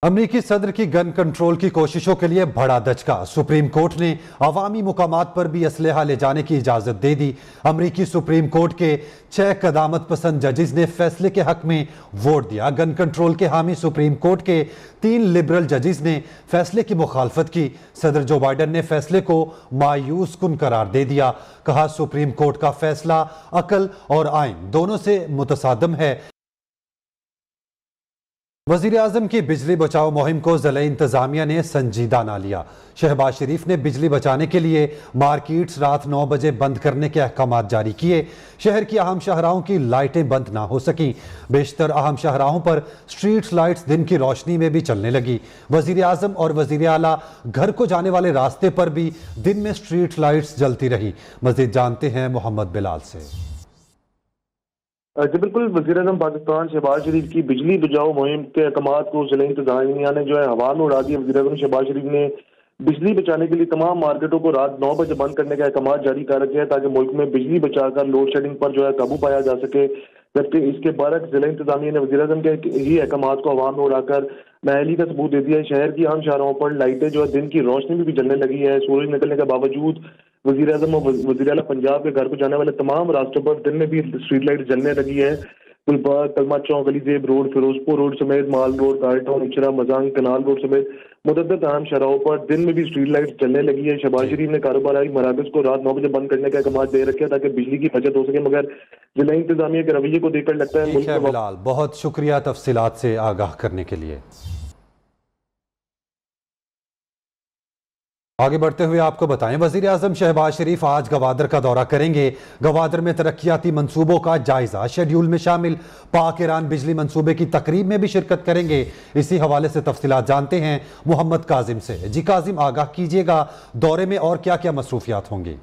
अमरीकी सदर की गन कंट्रोल की कोशिशों के लिए बड़ा दचका। सुप्रीम कोर्ट ने अवामी मुकामात पर भी असलहा ले जाने की इजाजत दे दी। अमरीकी सुप्रीम कोर्ट के 6 कदामत पसंद जजेस ने फैसले के हक में वोट दिया। गन कंट्रोल के हामी सुप्रीम कोर्ट के 3 लिबरल जजेस ने फैसले की मुखालफत की। सदर जो बाइडन ने फैसले को मायूस कुन करार दे दिया। कहा, सुप्रीम कोर्ट का फैसला अकल और आइन दोनों से मुतसादम है। वजीर आजम की बिजली बचाओ मुहिम को ज़िला इंतजामिया ने संजीदा ना लिया। शहबाज शरीफ ने बिजली बचाने के लिए मार्केट्स रात 9 बजे बंद करने के अहकाम जारी किए। शहर की अहम शाहराहों की लाइटें बंद ना हो सकी। बेशतर अहम शाहराहों पर स्ट्रीट लाइट्स दिन की रोशनी में भी चलने लगी। वजीर आजम और वजीर आला घर को जाने वाले रास्ते पर भी दिन में स्ट्रीट लाइट्स जलती रही। मजीद जानते हैं मोहम्मद बिलाल से। जी बिल्कुल, वज़ीर-ए-आज़म पाकिस्तान शहबाज शरीफ की बिजली बचाओ मुहिम के अहकामात को ज़िला इंतज़ामिया ने जो है हवा में उड़ा दिया। वज़ीर-ए-आज़म शहबाज शरीफ ने बिजली बचाने के लिए तमाम मार्केटों को रात 9 बजे बंद करने के अहकामात जारी कर रखे हैं ताकि मुल्क में बिजली बचाकर लोड शेडिंग पर जो है काबू पाया जा सके। जबकि इसके बरक्स ज़िला इंतज़ामिया ने वज़ीर-ए-आज़म के ही अहकामात को हवा में उड़ाकर नाअहली का सबूत दे दिया है। शहर की अहम शाहराहों पर लाइटें जो है दिन की रोशनी में भी जलने लगी है। सूरज निकलने के बावजूद वज़ीर आज़म और वज़ीर आला पंजाब के घर को जाने वाले तमाम रास्तों पर दिन में भी स्ट्रीट लाइट जलने लगी है। गुलबाग, कलमा चौक, अलीजेब रोड, फिरोजपुर रोड समेत माल road, गार्टाउन, Ichhra, Mozang, canal road समेत मुतअद्दिद अहम शहरों पर दिन में भी स्ट्रीट लाइट जलने लगी है। शहबाज शरीफ ने कारोबारी मराकज को रात 9 बजे बंद करने के अहकाम दे रखे हैं ताकि बिजली की बचत हो सके, मगर जिला इंतजामिया के रवैये को देखकर लगता है ठीक है बिलाल, बहुत शुक्रिया तफसीलात से आगाह करने के लिए। आगे बढ़ते हुए आपको बताएं, वजीर आजम शहबाज शरीफ आज गवादर का दौरा करेंगे। गवादर में तरक्याती मंसूबों का जायजा शेड्यूल में शामिल। पाक ईरान बिजली मंसूबे की तकरीब में भी शिरकत करेंगे। इसी हवाले से तफसीलात जानते हैं मोहम्मद काजिम से। जी काजिम, आगाह कीजिएगा, दौरे में और क्या क्या मसरूफियात होंगी?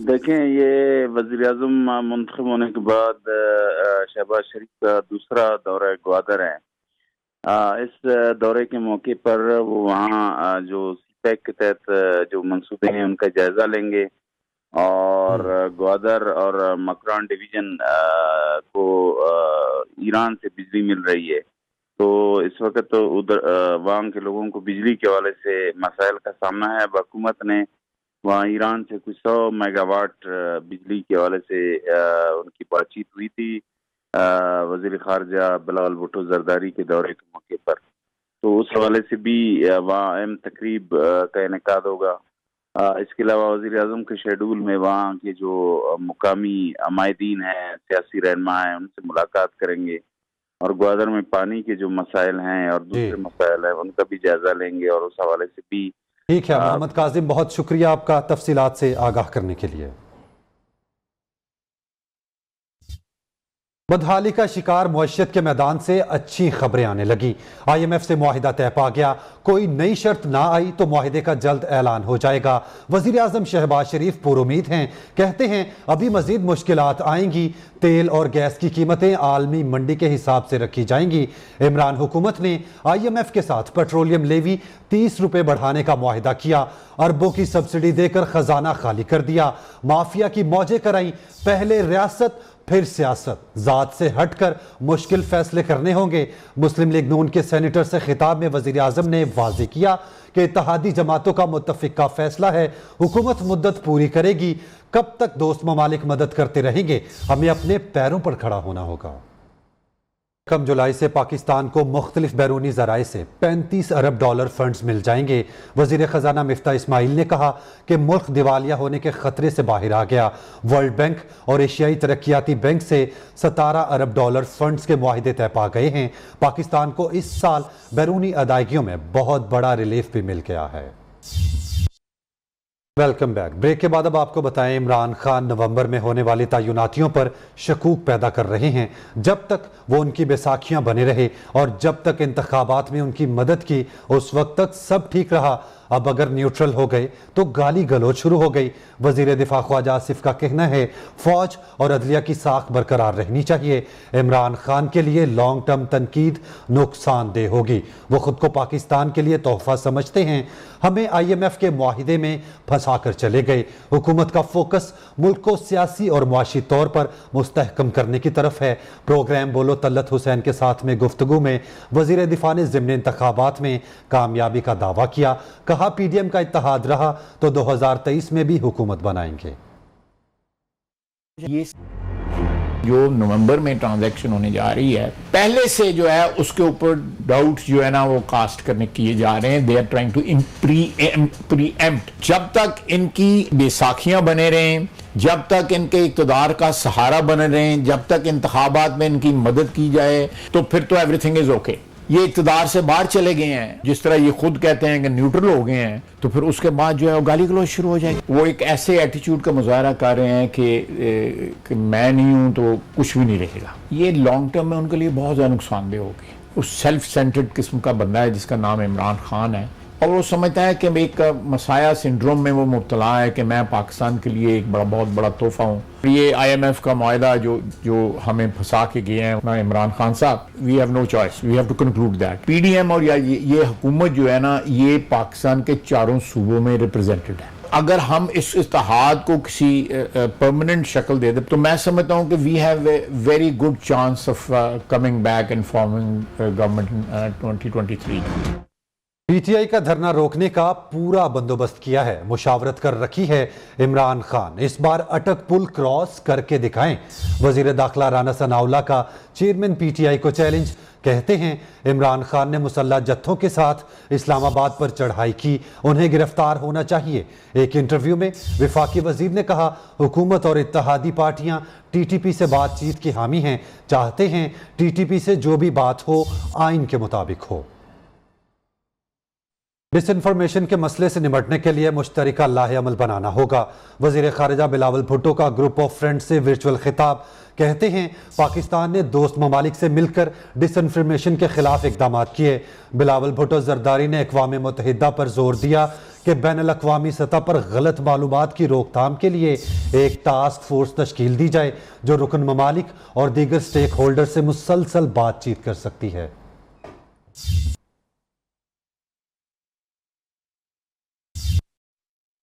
देखें, ये वजीर आजम मुंतखब होने के बाद शहबाज शरीफ का दूसरा दौरा गवादर है। इस दौरे के मौके पर वो वहाँ जो पैक के तहत जो मंसूबे हैं उनका जायजा लेंगे और ग्वादर और मकरान डिवीजन को ईरान से बिजली मिल रही है, तो इस वक्त तो उधर वहाँ के लोगों को बिजली के हवाले से मसाइल का सामना है। हुकूमत ने वहाँ ईरान से कुछ 100 मेगावाट बिजली के हवाले से उनकी बातचीत हुई थी वजीर खारजा बिलावल भुट्टो जरदारी के दौरे के मौके पर, तो उस हवाले से भी वहाँ अहम तकरीब का इनेकाद होगा। इसके अलावा वज़ीर आज़म के शेड्यूल में वहाँ के जो मुकामी अमायदीन हैं, सियासी रहनुमा हैं, उनसे मुलाकात करेंगे और ग्वादर में पानी के जो मसाइल हैं और दूसरे मसाइल हैं उनका भी जायजा लेंगे और उस हवाले से भी। ठीक है मोहम्मद काजिम, बहुत शुक्रिया आपका तफसीलात से आगाह करने के लिए। बदहाली का शिकार मुअश्शत के मैदान से अच्छी खबरें आने लगी। IMF से मुआहिदा तय पा गया। कोई नई शर्त ना आई तो मुआहिदे का जल्द ऐलान हो जाएगा। वजीर आजम शहबाज शरीफ पुरुमीद हैं, कहते हैं अभी मजीद मुश्किलात आएंगी। तेल और गैस की कीमतें आलमी मंडी के हिसाब से रखी जाएंगी। इमरान हुकूमत ने IMF के साथ पेट्रोलियम लेवी 30 रुपए बढ़ाने का मुआहिदा किया। अरबों की सब्सिडी देकर खजाना खाली कर दिया। माफिया की मौजें कराई। पहले रियासत फिर सियासत, जात से हटकर मुश्किल फैसले करने होंगे। मुस्लिम लीग नून के सेनेटर से खिताब में वजीर आजम ने वाज़ेह किया कि इत्तेहादी जमातों का मुत्तफिक का फैसला है, हुकूमत मुद्दत पूरी करेगी। कब तक दोस्त ममालिक मदद करते रहेंगे? हमें अपने पैरों पर खड़ा होना होगा। कम जुलाई से पाकिस्तान को मुख्तलिफ बैरूनी ज़राए से 35 अरब डॉलर फंड्स मिल जाएंगे। वज़ीर ख़जाना मिफ्ता इस्माइल ने कहा कि मुल्क दिवालिया होने के खतरे से बाहर आ गया। वर्ल्ड बैंक और एशियाई तरक्याती बैंक से 17 अरब डॉलर फंड्स के मुआहिदे तय पा गए हैं। पाकिस्तान को इस साल बैरूनी अदायगियों में बहुत बड़ा रिलीफ भी मिल गया है। Welcome back. ब्रेक के बाद अब आपको बताएं, इमरान खान नवंबर में होने वाली तयनातियों पर शकूक पैदा कर रहे हैं। जब तक वो उनकी बैसाखियां बने रहे और जब तक इंतखाबात में उनकी मदद की, उस वक्त तक सब ठीक रहा। अब अगर न्यूट्रल हो गए तो गाली गलौज शुरू हो गई। वजीर दिफा ख्वाजा आसिफ का कहना है फौज और अदलिया की साख बरकरार रहनी चाहिए। इमरान खान के लिए लॉन्ग टर्म तनकीद नुकसानदेह होगी। वो खुद को पाकिस्तान के लिए तोहफा समझते हैं। हमें IMF के मुआहिदे में फंसा कर चले गए। हुकूमत का फोकस मुल्क को सियासी और मुआशी तौर पर मुस्तहकम करने की तरफ है। प्रोग्राम बोलो तलत हुसैन के साथ में गुफ्तगू में वजीर दिफा ने ज़िमनी इंतखाबात में कामयाबी का दावा किया। कहा PDM का इत्तेहाद रहा तो 2023 में भी हुकूमत बनाएंगे। ये जो नवंबर में ट्रांजैक्शन होने जा रही है, पहले से जो है उसके ऊपर डाउट जो है ना वो कास्ट करने किए जा रहे हैं। They are trying to preempt. जब तक इनकी बेसाखियां बने रहें, जब तक इनके इक़्तिदार का सहारा बने रहें, जब तक इंतखाबात में इनकी मदद की जाए तो फिर तो एवरीथिंग इज ओके। ये इक़्तिदार से बाहर चले गए हैं, जिस तरह ये खुद कहते हैं कि न्यूट्रल हो गए हैं, तो फिर उसके बाद जो है वो गाली गलौज शुरू हो जाएगी। वो एक ऐसे एटीट्यूड का मुजाहरा कर रहे हैं कि मैं नहीं हूं तो कुछ भी नहीं रहेगा। ये लॉन्ग टर्म में उनके लिए बहुत ज़्यादा नुकसानदेह होगी। उस सेल्फ सेंटर्ड किस्म का बंदा है जिसका नाम इमरान खान है, और वो समझता है कि एक मसाया सिंड्रोम में वो मुब्तला है कि मैं पाकिस्तान के लिए एक बहुत बड़ा तोहफा हूँ। ये IMF का मायदा जो हमें फंसा के गए हैं इमरान खान साहब, we have no choice, we have to conclude that. PDM और ये हुकूमत जो है ना, ये पाकिस्तान के चारों सूबों में रिप्रेजेंटेड है। अगर हम इस इत्तेहाद को किसी परमानेंट शक्ल दे दे तो मैं समझता हूँ कि we have a very good chance of coming back and forming government 2023। PTI का धरना रोकने का पूरा बंदोबस्त किया है, मुशावरत कर रखी है इमरान खान। इस बार अटक पुल क्रॉस करके दिखाएं। वजीर दाखिला राना सनाउल्लाह का चेयरमैन PTI को चैलेंज। कहते हैं इमरान खान ने मुसल्लह जत्थों के साथ इस्लामाबाद पर चढ़ाई की, उन्हें गिरफ्तार होना चाहिए। एक इंटरव्यू में वफाकी वजीर ने कहा हुकूमत और इत्तेहादी पार्टियां TTP से बातचीत की हामी हैं, चाहते हैं TTP से जो भी बात हो आइन के मुताबिक हो। डिसइंफॉर्मेशन के मसले से निपटने के लिए मुश्तरका लाहे-अमल बनाना होगा। वजीर खारिजा बिलावल भुट्टो का ग्रुप ऑफ फ्रेंड्स से वर्चुअल खिताब। कहते हैं पाकिस्तान ने दोस्त ममालिक से मिलकर डिसइंफॉर्मेशन के खिलाफ इकदाम किए। बिलावल भुट्टो जरदारी ने अक़वाम मुत्तहिदा पर जोर दिया कि बैनुल अक़वामी सतह पर गलत मालूमात की रोकथाम के लिए एक टास्क फोर्स तश्कील दी जाए जो रुकन ममालिक और दीगर स्टेक होल्डर से मुसलसल बातचीत कर सकती है।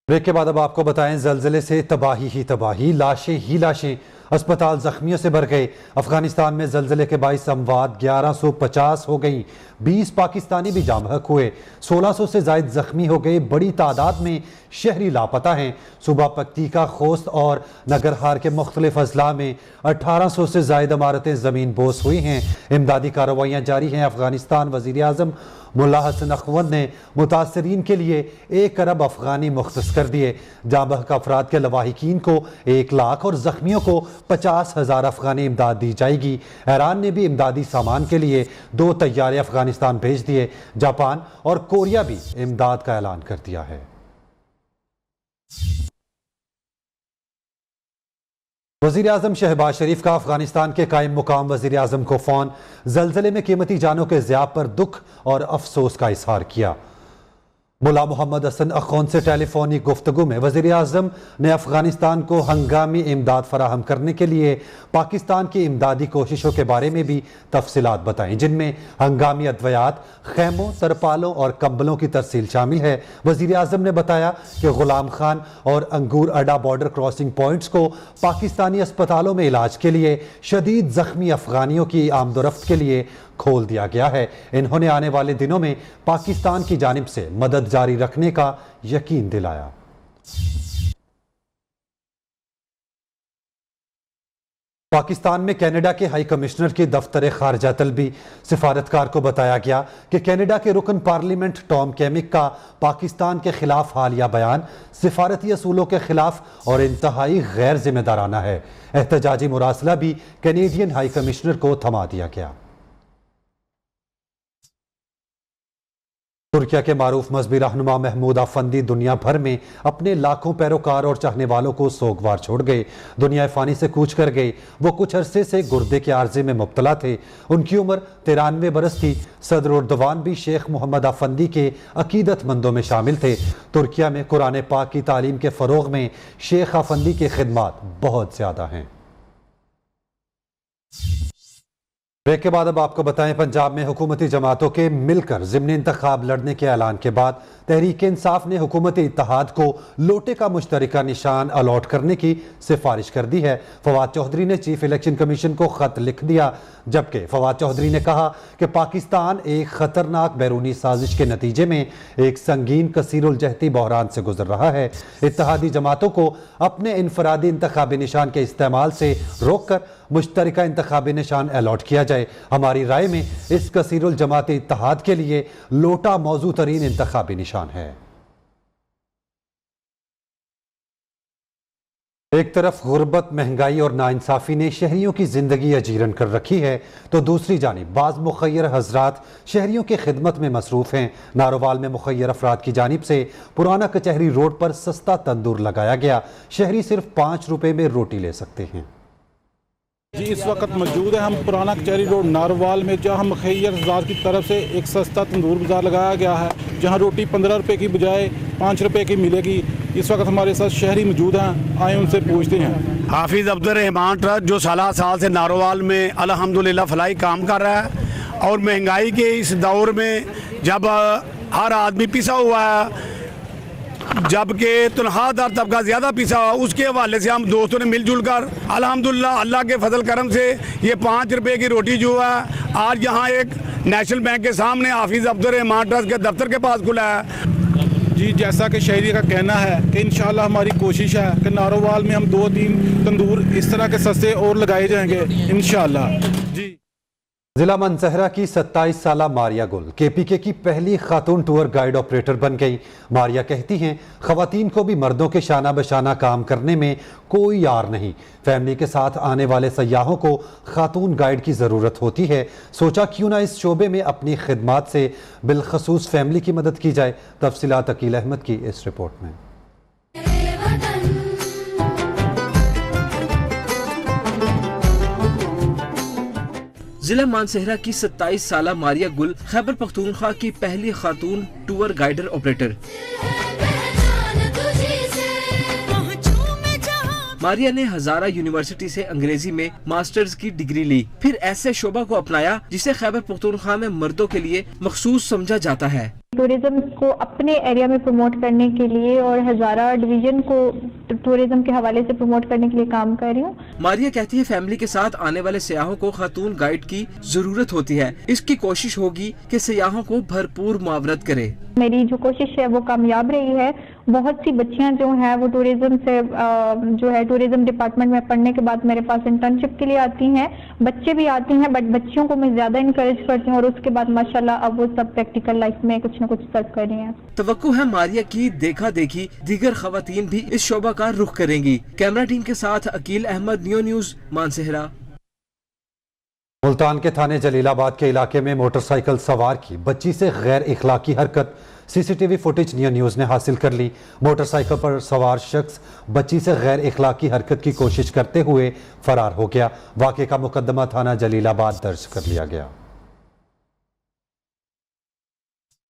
ब्रेक के बाद अब आपको बताएं, ज़लज़ले से तबाही ही तबाही, लाशें ही लाशें, अस्पताल जख्मियों से भर गए। अफगानिस्तान में ज़लज़ले के बाइस अमवात 1150 हो गई। 20 पाकिस्तानी भी जाम बहक हुए। 1600 से ज़ायद जख्मी हो गए। बड़ी तादाद में शहरी लापता हैं। सूबा पक्तिका, खोस्त और नगरहार के मुख्तलिफ अजला में 1800 से ज़ायद इमारतें ज़मीन बोस हुई हैं। इमदादी कार्रवाइयाँ जारी हैं। अफगानिस्तान वज़ीर आज़म मुल्ला हसन अखवंद ने मुतासरीन के लिए 1 अरब अफगानी मुख्तस कर दिए। जाँ बहक अफराद के लवाहिकीन को 1 लाख और जख्मियों को 50,000 अफगानी इमदाद दी जाएगी। ईरान ने भी इमदादी सामान के लिए 2 तैयारे अफगानिस्तान भेज दिए। जापान और कोरिया भी इमदाद का ऐलान कर दिया है। वज़ीर आज़म शहबाज शरीफ का अफगानिस्तान के कायम मुकाम वज़ीर आज़म को फ़ोन। ज़लज़ले में कीमती जानों के ज़ियाब पर दुख और अफसोस का इजहार किया। मुल्ला मोहम्मद हसन अखौन से टेलीफोनिक गुफ्तगू में वज़ीर आज़म ने अफगानिस्तान को हंगामी इमदाद फराहम करने के लिए पाकिस्तान की इमदादी कोशिशों के बारे में भी तफसीलात बताई, जिनमें हंगामी अद्वियात, खैमों, तरपालों और कंबलों की तरसील शामिल है। वज़ीर आज़म ने बताया कि गुलाम खान और अंगूर अड्डा बॉर्डर क्रॉसिंग पॉइंट्स को पाकिस्तानी अस्पतालों में इलाज के लिए शदीद जख्मी अफगानियों की आमदोरफ्त के लिए खोल दिया गया है। इन्होंने आने वाले दिनों में पाकिस्तान की जानिब से मदद जारी रखने का यकीन दिलाया। पाकिस्तान में कनाडा के हाई कमिश्नर की दफ्तर खारजा तलबी। सिफारतकार को बताया गया कि कनाडा के रुकन पार्लियामेंट टॉम केमिक का पाकिस्तान के खिलाफ हालिया बयान सिफारती असूलों के खिलाफ और इंतहाई गैर जिम्मेदाराना है। एहतजाजी मुरासला भी कैनेडियन हाई कमिश्नर को थमा दिया गया। तुर्किया के मारूफ मजहबी रहनुमा महमूद अफंदी दुनिया भर में अपने लाखों पैरोकार और चाहने वालों को सोगवार छोड़ गए। दुनिया फानी से कूच कर गए। वो कुछ अरसे से गुर्दे के आर्जे में मुब्तला थे। उनकी उम्र 93 बरस थी। सदर उर्दवान भी शेख मोहम्मद अफंदी के अकीदतमंदों में शामिल थे। तुर्किया में कुरान पाक की तालीम के फ़रोग में शेख अफंदी के खिदमात बहुत ज़्यादा हैं। ब्रेक के बाद अब आपको बताएं, पंजाब में हुकूमती जमातों के मिलकर ज़िमनी इंतखाब लड़ने के ऐलान के बाद तहरीक इंसाफ ने हुकूमती इत्तेहाद को लोटे का मुश्तरका निशान अलॉट करने की सिफारिश कर दी है। फवाद चौधरी ने चीफ इलेक्शन कमीशन को खत लिख दिया, जबकि फवाद चौधरी ने कहा कि पाकिस्तान एक खतरनाक बैरूनी साजिश के नतीजे में एक संगीन कसीरुल जहती बहरान से गुजर रहा है। इत्तेहादी जमातों को अपने इनफरादी इंतखाबी निशान के इस्तेमाल से रोक कर मुश्तरका इंतखाबी निशान अलॉट किया जाए। हमारी राय में इस कसीरुल जमाती इत्तेहाद के लिए लोटा मौजू तरीन इंतखाबी निशान है। एक तरफ गुर्बत, महंगाई और नाइंसाफ़ी ने शहरियों की जिंदगी अजीरन कर रखी है, तो दूसरी जानिब बाज़ मुखय्यर हजरात शहरियों की खिदमत में मसरूफ़ हैं। नारोवाल में मुखय्यर अफराद की जानिब से पुराना कचहरी रोड पर सस्ता तंदूर लगाया गया। शहरी सिर्फ 5 रुपए में रोटी ले सकते हैं। जी, इस वक्त मौजूद है हम पुराना कचहरी रोड नारोवाल में, जहां मुखय्यर हज़ार की तरफ से एक सस्ता तंदूर बाज़ार लगाया गया है, जहां रोटी 15 रुपए की बजाय 5 रुपए की मिलेगी। इस वक्त हमारे साथ शहरी मौजूद हैं, आए उनसे पूछते हैं। हाफिज़ अब्दुल रहमान ट्रस्ट जो साल से नारोवाल में अल्हम्दुलिल्लाह फलाई काम कर रहा है, और महंगाई के इस दौर में जब हर आदमी पिसा हुआ है, जबकि तनख्वाहदार तबका ज़्यादा पिसा हुआ, उसके हवाले से हम दोस्तों ने मिलजुल कर अल्हम्दुलिल्लाह अल्लाह के फजल करम से ये 5 रुपए की रोटी जो है आज यहाँ एक नेशनल बैंक के सामने हाफिज़ अब्दुल रहमान ट्रस्ट के दफ्तर के पास खुला है। जी, जैसा कि शहरी का कहना है कि इंशाल्लाह हमारी कोशिश है कि नारोवाल में हम 2-3 तंदूर इस तरह के सस्ते और लगाए जाएंगे इंशाल्लाह। जी, जिला मनसहरा की 27 साला मारिया गुल KPK की पहली खातून टूर गाइड ऑपरेटर बन गई। मारिया कहती हैं, खवातीन को भी मर्दों के शाना बशाना काम करने में कोई यार नहीं। फैमिली के साथ आने वाले सयाहों को खातून गाइड की ज़रूरत होती है। सोचा क्यों ना इस शोबे में अपनी खिदमात से बिलखसूस फैमिली की मदद की जाए। तफसीलात अकील अहमद की इस रिपोर्ट में। जिला मानसहरा की 27 साला मारिया गुल खैबर पख्तूनख्वा की पहली खातून टूर गाइडर ऑपरेटर। मारिया ने हजारा यूनिवर्सिटी से अंग्रेजी में मास्टर्स की डिग्री ली, फिर ऐसे शोबा को अपनाया जिसे खैबर पख्तूनख्वा में मर्दों के लिए मखसूस समझा जाता है। टूरिज्म को अपने एरिया में प्रमोट करने के लिए और हजारा डिवीजन को टूरिज्म के हवाले से प्रमोट करने के लिए काम कर रही हूँ। मारिया कहती है, फैमिली के साथ आने वाले सयाहों को खातून गाइड की जरूरत होती है। इसकी कोशिश होगी कि सयाहों को भरपूर मुआवनत करे। मेरी जो कोशिश है वो कामयाब रही है। बहुत सी बच्चियां जो हैं वो टूरिज्म से जो है टूरिज्म डिपार्टमेंट में पढ़ने के बाद मेरे पास इंटर्नशिप के लिए आती हैं। बच्चे भी आती हैं, बट बच्चियों को मैं ज्यादा इनकरेज करती हूँ और उसके बाद माशाल्लाह अब वो सब प्रैक्टिकल लाइफ में कुछ न कुछ सर्व कर रही हैं। तवक्को है मारिया की देखा देखी दीगर खवातीन भी इस शोबा का रुख करेंगी। कैमरा टीम के साथ अकील अहमद, न्यू न्यूज मानसहरा। मुल्तान के थाने जलीलाबाद के इलाके में मोटरसाइकिल सवार की बच्ची से गैर इखलाकी हरकत CCTV फुटेज न्यूज़ ने हासिल कर ली। मोटरसाइकिल पर सवार शख्स बच्ची से गैर इखलाकी हरकत की कोशिश करते हुए फरार हो गया। वाक़े का मुकदमा थाना जलीलाबाद दर्ज कर लिया गया।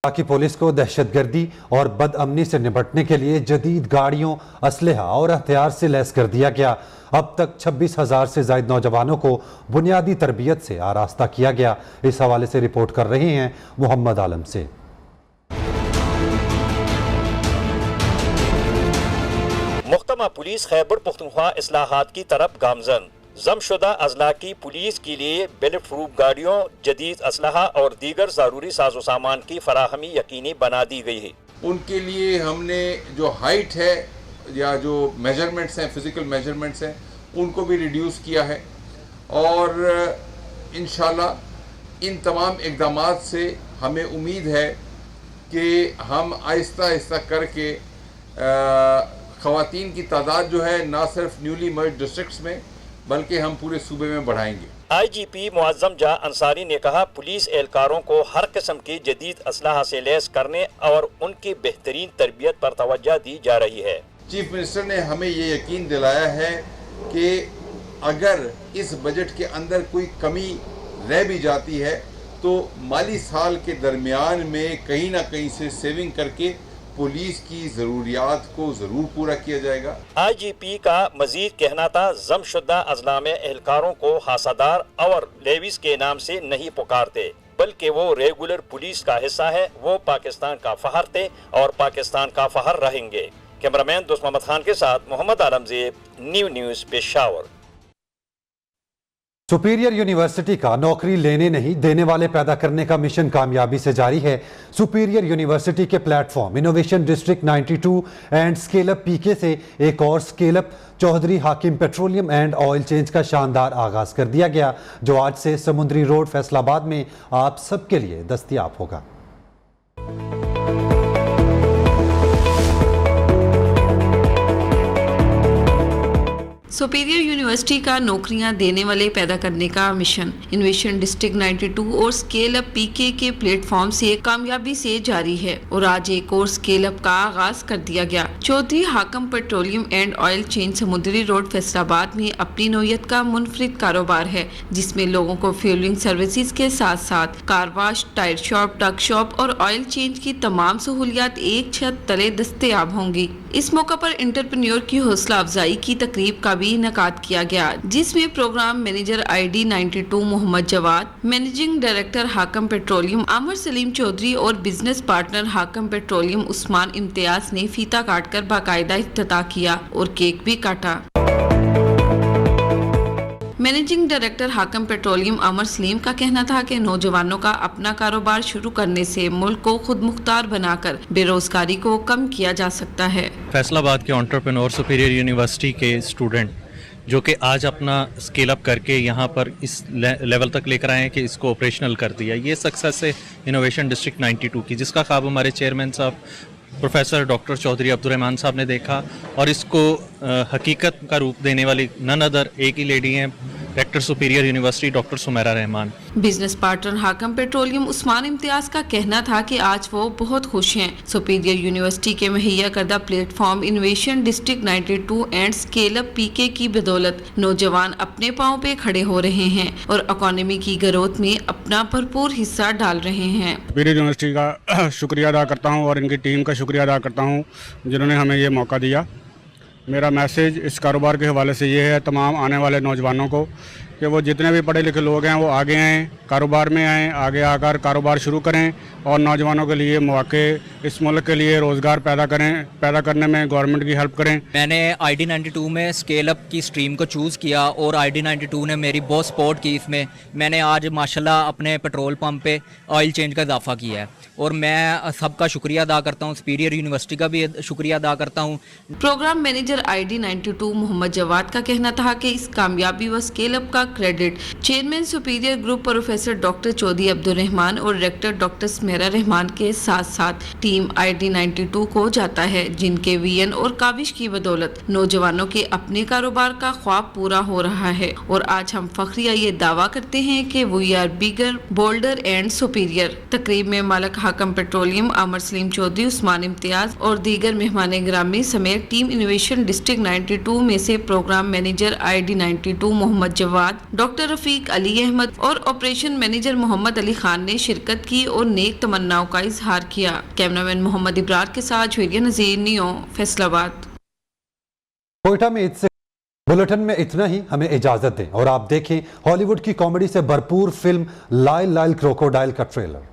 बाकी पुलिस को दहशतगर्दी और बदअमनी से निपटने के लिए जदीद गाड़ियों, असलहा और हथियार से लैस कर दिया गया। अब तक 26,000 से ज़ायद नौजवानों को बुनियादी तरबियत से आरास्ता किया गया। इस हवाले से रिपोर्ट कर रहे हैं मोहम्मद आलम से। मुहतरमा पुलिस खैबर पख्तूनख्वा इस्लाहात की तरफ गामजन। जमशुदा अजला की पुलिस के लिए बुलेट प्रूफ गाड़ियों, जदीद असलहा और दीगर ज़रूरी साजो सामान की फराहमी यकीनी बना दी गई है। उनके लिए हमने जो हाइट है या जो मेजरमेंट्स हैं, फिज़िकल मेजरमेंट्स हैं, उनको भी रिड्यूस किया है। और इंशाल्लाह इन तमाम इक़दामात से हमें उम्मीद है कि हम आहिस्ता आहिस्ता करके ख़वातीन की तादाद जो है ना सिर्फ न्यूली मर्ज डिस्ट्रिक्ट्स में बल्कि हम पूरे सूबे में बढ़ाएंगे। IGP मुअज्जम जा अंसारी ने कहा, पुलिस एहलकारों को हर किस्म की जदीद असलाह से लैस करने और उनकी बेहतरीन तरबियत पर तवज्जो दी जा रही है। चीफ मिनिस्टर ने हमें ये यकीन दिलाया है कि अगर इस बजट के अंदर कोई कमी रह भी जाती है तो माली साल के दरमियान में कहीं ना कहीं से सेविंग करके पुलिस की ज़रूरियात को ज़रूर पूरा किया जाएगा। IGP का मजीद कहना था, जमशुदा अजला में एहलकारों को हासादार और लेविस के नाम से नहीं पुकारते, बल्कि वो रेगुलर पुलिस का हिस्सा है। वो पाकिस्तान का फहर थे और पाकिस्तान का फहर रहेंगे। कैमरामैन दोस्त मोहम्मद खान के साथ Mohammad Alamzeb, news Peshawar. Superior university का नौकरी लेने नहीं देने वाले पैदा करने का मिशन कामयाबी से जारी है। सुपीरियर यूनिवर्सिटी के platform innovation district 92 and scale up PK से एक और स्केल अप चौधरी हाकिम पेट्रोलियम एंड ऑयल चेंज का शानदार आगाज कर दिया गया, जो आज से समुद्री रोड फैसलाबाद में आप सबके लिए दस्तयाब होगा। सुपीरियर यूनिवर्सिटी का नौकरियां देने वाले पैदा करने का मिशन इनोवेशन डिस्ट्रिक्ट 92 और स्केल अप PK के प्लेटफॉर्म से कामयाबी से जारी है और आज एक और स्केल अप का आगाज कर दिया गया। चौधरी हाकिम पेट्रोलियम एंड ऑयल चेंज समुद्री रोड फैसलाबाद में अपनी नौयत का मुनफरिद कारोबार है, जिसमें लोगों को फ्यूलिंग सर्विसेज के साथ साथ car wash, tyre shop, truck shop और ऑयल चेंज की तमाम सहूलियात एक छत तले दस्तयाब होंगी। इस मौका पर एंटरप्रेन्योर की हौसला अफजाई की तकरीब का भी इनकाद किया गया, जिसमें program manager ID 92 Mohammad Jawad, managing director Hakim petroleum Aamir Saleem Chaudhry और business partner Hakim petroleum Usman Imtiaz ने फीता काटकर बाकायदा इफ्तिताह किया और केक भी काटा। Managing director Hakim petroleum Aamir Salim का कहना था कि नौजवानों का अपना कारोबार शुरू करने से मुल्क को खुद मुख्तार बनाकर बेरोजगारी को कम किया जा सकता है। फैसलाबाद के एंटरप्रेन्योर सुपीरियर यूनिवर्सिटी के स्टूडेंट जो कि आज अपना स्केल अप करके यहाँ पर इस लेवल तक लेकर आए हैं कि इसको ऑपरेशनल कर दिया, ये सक्सेस है इनोवेशन डिस्ट्रिक्ट 92 की, जिसका ख्वाब हमारे चेयरमैन साहब प्रोफेसर डॉक्टर चौधरी अब्दुर्रहमान साहब ने देखा और इसको हकीकत का रूप देने वाली नन अदर एक ही लेडी हैं, director Superior University doctor Sumaira Rehman. Business partner Hakim petroleum Usman Imtiaz का कहना था कि आज वो बहुत खुश हैं। सुपीरियर यूनिवर्सिटी के मुहैया करदा platform innovation district 92 and scale up PK की बदौलत नौजवान अपने पाँव पे खड़े हो रहे हैं और इकोनॉमी की ग्रोथ में अपना भरपूर हिस्सा डाल रहे हैं। सुपीरियर यूनिवर्सिटी का शुक्रिया अदा करता हूँ और इनकी टीम का शुक्रिया अदा करता हूँ जिन्होंने हमें ये मौका दिया। मेरा मैसेज इस कारोबार के हवाले से ये है तमाम आने वाले नौजवानों को कि वो जितने भी पढ़े लिखे लोग हैं वो आगे आएँ, कारोबार में आएँ, आगे आकर कारोबार शुरू करें और नौजवानों के लिए मौके, इस मुल्क के लिए रोज़गार पैदा करने में गवर्नमेंट की हेल्प करें। मैंने ID 92 में स्केल अप की स्ट्रीम को चूज़ किया और ID 92 ने मेरी बहुत सपोर्ट की इसमें। मैंने आज माशाल्लाह अपने पेट्रोल पंप पे ऑयल चेंज का इजाफा किया है और मैं सबका शुक्रिया अदा करता हूँ, सुपीरियर यूनिवर्सिटी का भी शुक्रिया अदा करता हूँ। Program manager ID 92 Mohammad Jawad का कहना था कि इस कामयाबी व स्केल अप का credit chairman Superior group professor doctor Chaudhry Abdurrahman और डायरेक्टर डॉक्टर सुमेरा रहमान के साथ साथ टीम ID 92 को जाता है, जिनके विजन और काविश की बदौलत नौजवानों के अपने कारोबार का ख्वाब पूरा हो रहा है और आज हम फख्रिया ये दावा करते हैं कि we are bigger, bolder and superior. तकरीब में मालिक हाकिम पेट्रोलियम आमिर सलीम चौधरी, उस्मान इम्तियाज और दीगर मेहमान ग्रामी समेत टीम इनोवेशन डिस्ट्रिक्ट 92 में से program manager ID 92 Mohammad Jawad, doctor Rafiq Ali Ahmed और ऑपरेशन मैनेजर मोहम्मद अली खान ने शिरकत की और नेक तमन्नाओं का इजहार किया। कैमरामैन मोहम्मद इब्रार के साथ जुवेरिया नज़ीर, न्यू फैसलाबाद। कोयटा में इससे बुलेटिन में इतना ही, हमें इजाजत दें और आप देखें हॉलीवुड की कॉमेडी से भरपूर फिल्म लाइल लाइल क्रोकोडाइल का ट्रेलर।